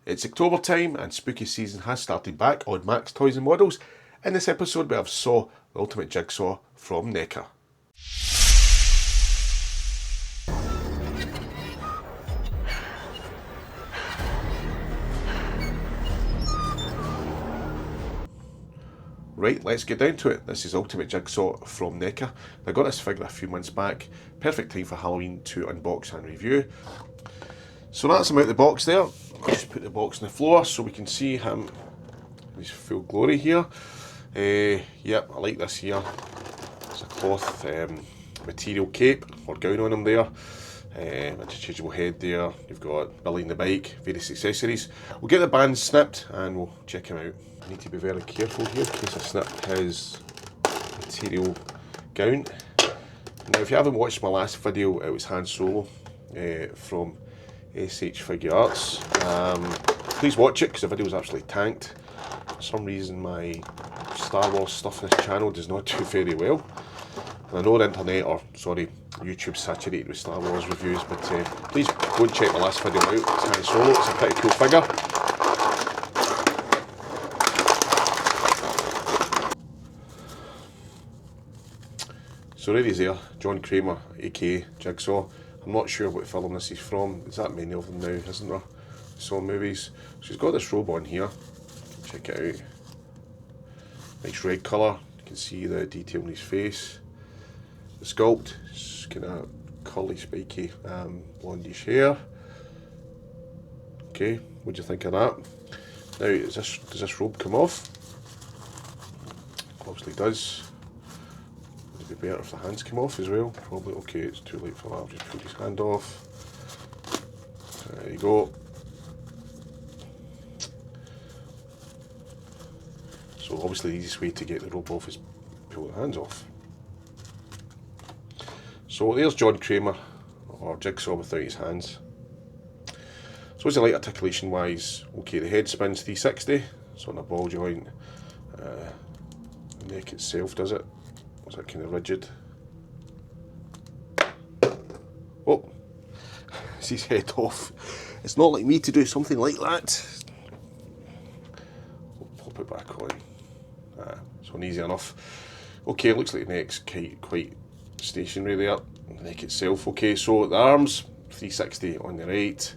It's October time and spooky season has started back on Max Toys and Models. In this episode we have Saw, the ultimate jigsaw from NECA. Right, let's get down to it. This is Ultimate Jigsaw from NECA. I got this figure a few months back. Perfect time for Halloween to unbox and review. So that's him out the box there. I'll just put the box on the floor so we can see him in his full glory here. Yep, I like this here. It's a cloth material cape or gown on him there. Interchangeable head there. You've got Billy in the bike, various accessories. We'll get the band snipped and we'll check him out. I need to be very careful here in case I snip his material gown. Now if you haven't watched my last video, it was Han Solo from SH Figure Arts. Please watch it because the video was absolutely tanked. For some reason my Star Wars stuff on this channel does not do very well. And I know the internet, or sorry, YouTube's saturated with Star Wars reviews, but please go and check my last video out. It's Han Solo, it's a pretty cool figure. So there he's there, John Kramer, aka Jigsaw. I'm not sure what film this is from. There's that many of them now, isn't there? Saw movies. So he's got this robe on here. Check it out. Nice red colour. You can see the detail in his face. The sculpt is kind of curly, spiky, blondish hair. Okay, what do you think of that? Now, does this robe come off? Obviously does. Would it be better if the hands came off as well? Probably. Okay, it's too late for that. I'll just put his hand off. There you go. So obviously the easiest way to get the robe off is pull the hands off. So there's John Kramer, or Jigsaw without his hands. So what's it like articulation wise? Okay, the head spins 360, it's on a ball joint. The neck itself does it. Is that kind of rigid? Oh, it's his head off. It's not like me to do something like that. We'll pop it back on. It's on easy enough. Okay, it looks like the neck's quite stationary there. The neck itself. Okay, so the arms, 360 on the right.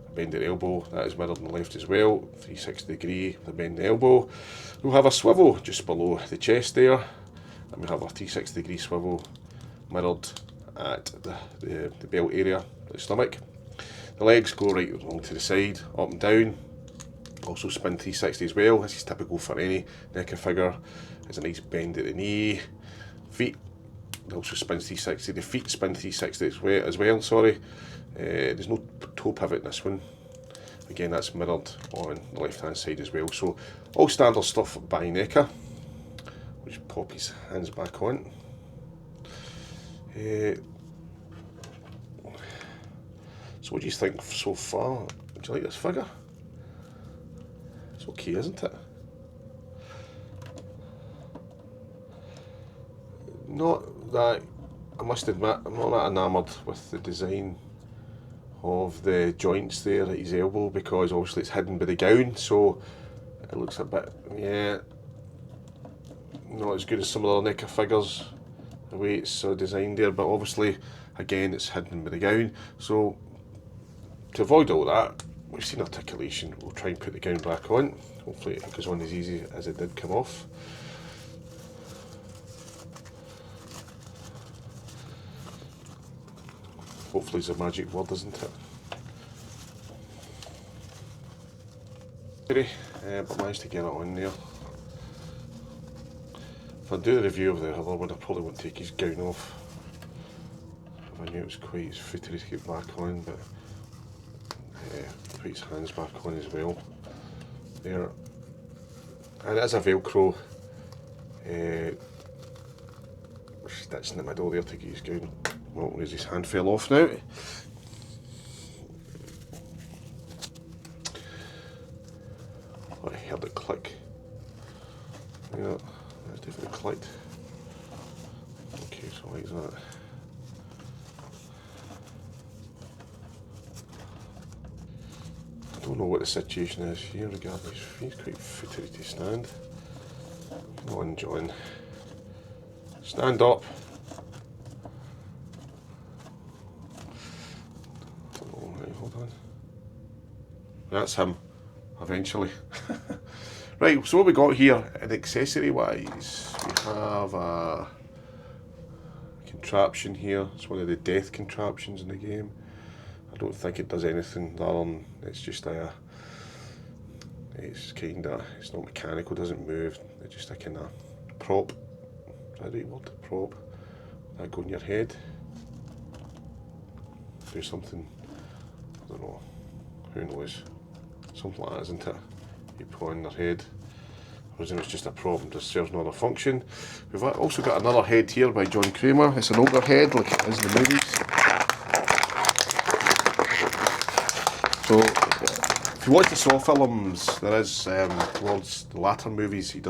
A bend at the elbow, that is mirrored on the left as well. 360 degree, the bend at the elbow. We'll have a swivel just below the chest there. And we have a 360 degree swivel mirrored at the belt area, the stomach. The legs go right along to the side, up and down. Also spin 360 as well. This is typical for any NECA figure. There's a nice bend at the knee. Feet also spins 360. The feet spin 360 as well. Sorry. There's no toe pivot in this one. Again, that's mirrored on the left hand side as well. So all standard stuff by NECA. We'll just pop his hands back on. So what do you think so far? Do you like this figure? It's okay, isn't it? Not that, I must admit, I'm not that enamoured with the design of the joints there at his elbow, because obviously it's hidden by the gown, so it looks a bit, yeah, not as good as some of the NECA figures, the way it's designed there, but obviously, again, it's hidden by the gown, so to avoid all that, we've seen articulation, we'll try and put the gown back on. Hopefully it goes on as easy as it did come off. Hopefully it's a magic word, isn't it? But managed to get it on there. If I do the review of the other one, I probably won't take his gown off. If I knew it was quite as footery to get back on, but put his hands back on as well. There. And it is a Velcro stitch in the middle there to get his gown. Well, where's his hand fell off now? I heard it click. Yeah, that's definitely clicked. Okay, so like that. I don't know what the situation is here regarding he's quite footery to stand. Come on, John. Stand up. Oh, right, hold on. That's him, eventually. Right, so what we got here, in accessory wise, we have a contraption here. It's one of the death contraptions in the game. I don't think it does anything other than it's just it's not mechanical, doesn't move. It's just a kind of prop. Is that the right word? Prop. That go in your head. Do something, I don't know, who knows. Something like that, isn't it? You put on their head. I presume it's just a prop and just serves no other function. We've also got another head here by John Kramer. It's an older head like it is in the movies. So if you watch the Saw films, there is towards the latter movies he's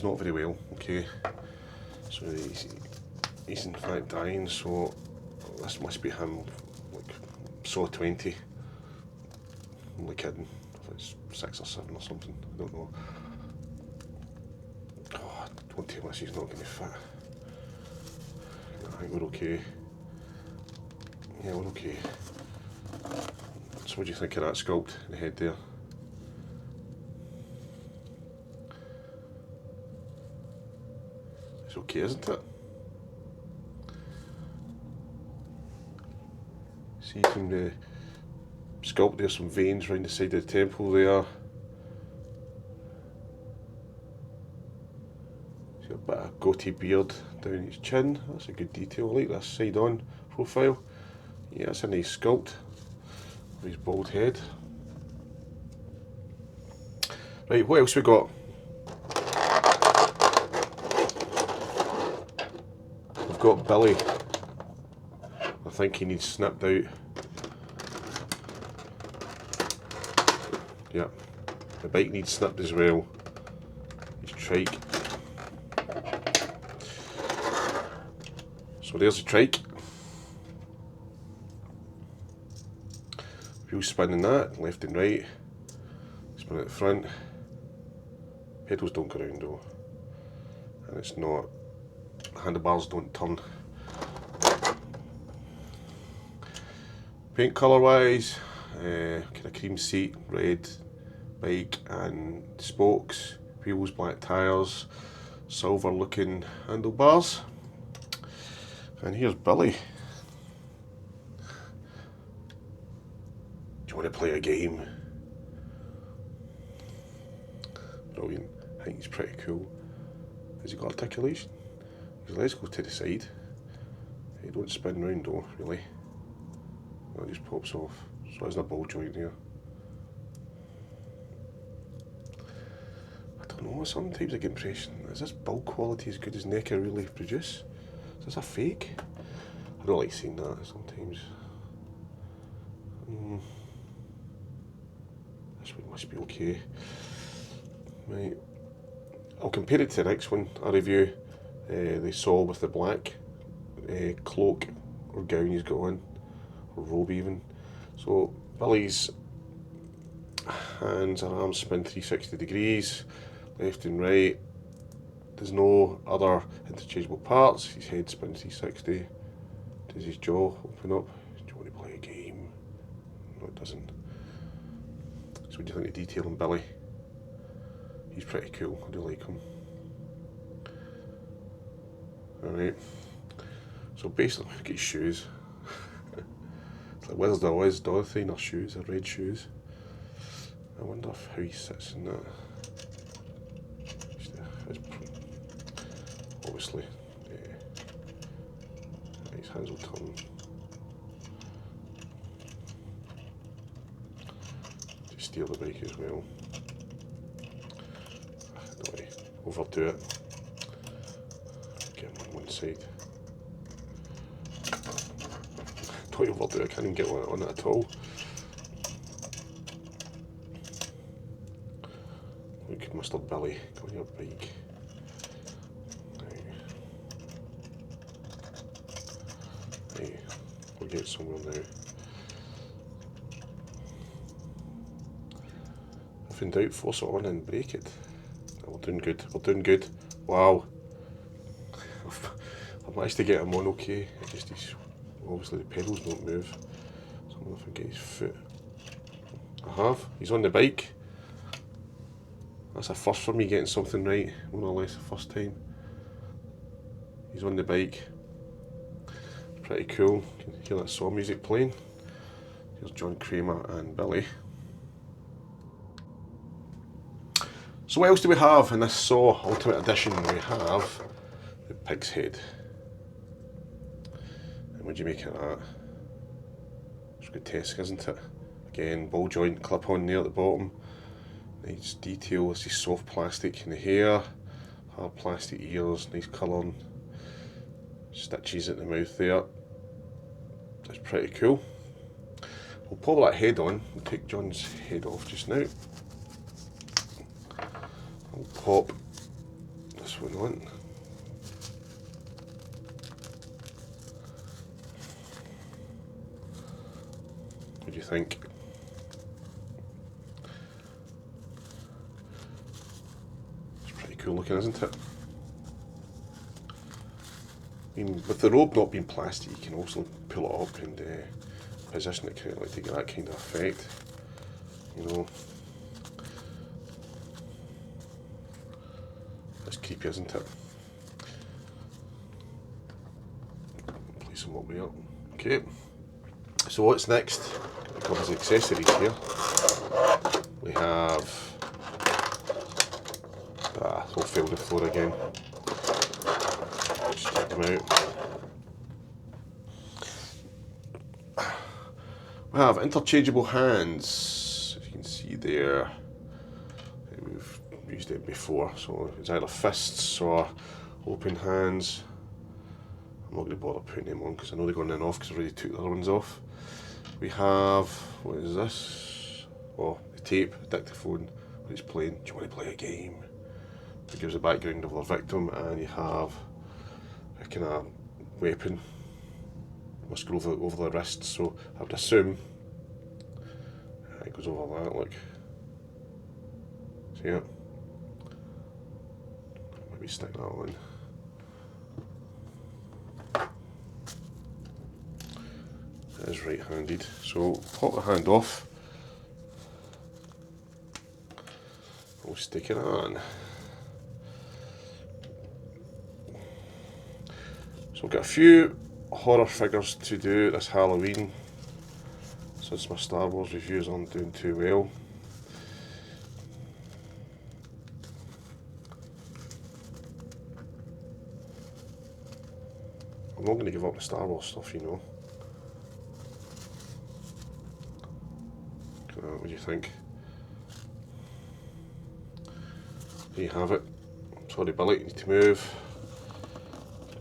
not very well, okay. So he's in fact dying, so this must be him, like Saw 20. I'm only kidding, if it's 6 or 7 or something, I don't know. Oh, don't tell us he's not going to fit. I think we're okay. Yeah, we're okay. So what do you think of that sculpt in the head there? It's okay, isn't it? See from the sculpt there's some veins around the side of the temple there. See a bit of goatee beard down his chin. That's a good detail. I like this side on profile. Yeah, that's a nice sculpt of his bald head. Right, what else we got? We've got Billy. I think he needs snipped out. Yeah, the bike needs snipped as well. His trike. So there's the trike. Wheels spinning that, left and right. Spin at the front. Pedals don't go round though. And it's not, handlebars don't turn. Paint colour wise, kind of cream seat, red bike and spokes, wheels, black tyres, silver looking handlebars. And here's Billy. Do you want to play a game? Brilliant. I think he's pretty cool. Has he got articulation? His legs go to the side. He don't spin round though, really. That just pops off. So there's a ball joint there. I don't know, sometimes I get the impression, is this build quality as good as NECA really produce? Is this a fake? I don't like seeing that sometimes. This one must be okay. Right. I'll compare it to the next one I review. The Saw with the black cloak or gown he's got on, or robe even. So Billy's hands and arms spin 360 degrees, left and right. There's no other interchangeable parts. His head spins 360. Does his jaw open up? Do you want to play a game? No, it doesn't. So what do you think of the detail on Billy? He's pretty cool, I do like him. Alright, so basically look at his shoes. It's like where's Dorothy in her shoes, her red shoes. I wonder how he sits in that. Obviously, his hands will turn. To steer the bike as well. Don't worry, overdo it. Get him on one side. Don't overdo it, I can't even get one on it at all. Look, Mr. Billy, go on your bike. Right, we'll get somewhere now. If in doubt, force it on and break it. We're doing good, we're doing good. Wow. I've managed to get him on okay. It's just obviously the pedals don't move. So I'm going to get his foot. I have. He's on the bike. That's a first for me, getting something right, more or less the first time. He's on the bike. Pretty cool. You can hear that Saw music playing. Here's John Kramer and Billy. So what else do we have in this Saw Ultimate Edition? We have the pig's head. And what do you make of that? It's grotesque, isn't it? Again, ball joint clip on there at the bottom. Nice detail. This is soft plastic in the hair, hard plastic ears, nice colouring. Stitches at the mouth there. That's pretty cool. We'll pop that head on. We'll take John's head off just now. I'll pop this one on. What do you think? It's pretty cool looking, isn't it? I mean, with the robe not being plastic, you can also pull it up and position it correctly to get that kind of effect. You know, it's creepy, isn't it? Place them up way up. Okay. So what's next? A couple of accessories here. We have they'll fail the floor again. Just take them out. We have interchangeable hands, as you can see there. We've used it before, so it's either fists or open hands. I'm not going to bother putting them on because I know they're going in off because I already took the other ones off. We have, what is this? Oh, the tape, dictaphone, when it's playing. Do you want to play a game? It gives a background of the victim, and you have a kind of weapon. Must go over the wrist, so I would assume it goes over that, look. See it? Maybe stick that on. It is right-handed, so pop the hand off. We'll stick it on. So we've got a few horror figures to do this Halloween, since my Star Wars reviews aren't doing too well. I'm not going to give up the Star Wars stuff, you know. What do you think? There you have it. Sorry Billy, you need to move.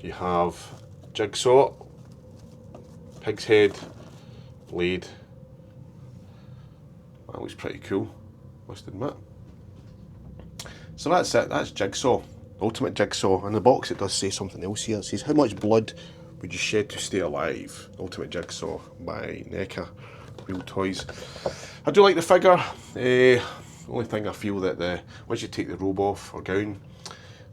You have Jigsaw, pig's head, blade. That looks pretty cool, must admit. So that's it, that's Jigsaw, Ultimate Jigsaw. On the box it does say something else here. It says, how much blood would you shed to stay alive? Ultimate Jigsaw by NECA Real Toys. I do like the figure. The only thing I feel that once you take the robe off or gown,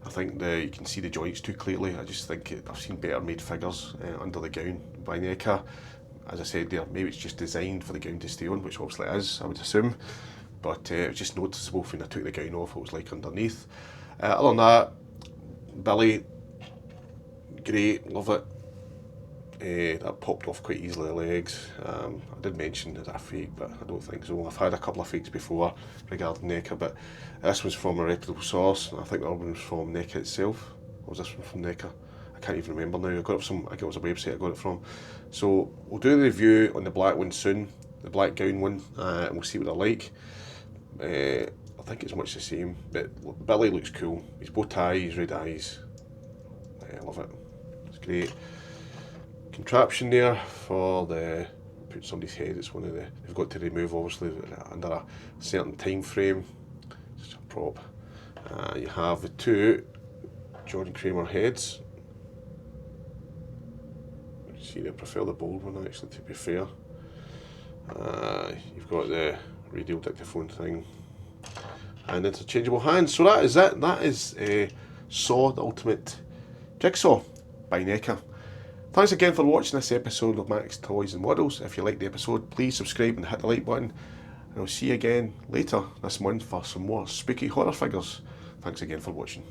I think you can see the joints too clearly. I just think I've seen better made figures under the gown by NECA. As I said there, maybe it's just designed for the gown to stay on, which obviously it is, I would assume. But it was just noticeable when I took the gown off what it was like underneath. Other than that, Billy, great, love it. That popped off quite easily, the legs. I did mention is that a fake, but I don't think so. I've had a couple of fakes before regarding NECA, but this was from a reputable source. I think the other one was from NECA itself. Or was this one from NECA? I can't even remember now. I got it from, I think it was a website I got it from. So we'll do the review on the black one soon, the black gown one, and we'll see what they're like. I think it's much the same, but Billy looks cool. His bow tie, his red eyes. I love it. It's great. Contraption there for put somebody's head. It's one of they've got to remove obviously under a certain time frame. It's a prop. You have the two John Kramer heads. See, I prefer the bold one actually, to be fair. You've got the radio dictaphone thing. and interchangeable hands. So that is it. That is Saw the Ultimate Jigsaw by NECA. Thanks again for watching this episode of Max Toys and Models. If you liked the episode, please subscribe and hit the like button. And I'll see you again later this month for some more spooky horror figures. Thanks again for watching.